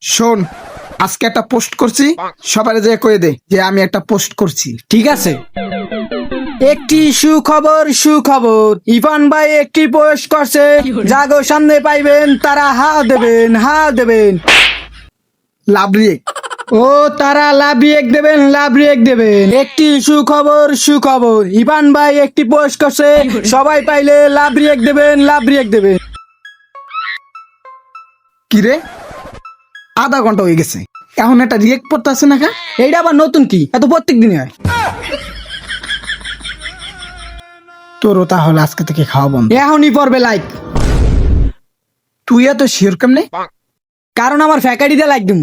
শোন, আজকে একটা পোস্ট করছি, সবাই যে কয়ে দে যে আমি একটা পোস্ট করছি। ঠিক আছে। একটি সুখবর, ইভান ভাই একটি পোস্ট করছে, জাগো সামনে পাইবেন তারা হা দেবেন। Love react. ও তারা লাভ রিয়েক্ট দেবেন। একটি সুখবর, ইভান ভাই একটি পোস্ট করছে, সবাই পাইলে লাভ রিয়েক্ট দেবেন। কি রে, আধা ঘন্টা হয়ে গেছে, এখন একটা রিয়েক্ট করতে আছে না? এইটা আবার নতুন কি? এত প্রত্যেক দিনে হয়। তোরও তাহলে আজকে থেকে খাওয়া বন্ধ। এখনই পড়বে লাইক। তুই এত শিওর কেমনে? কারণ আমার ফ্যাকারিতে লাইক দিম।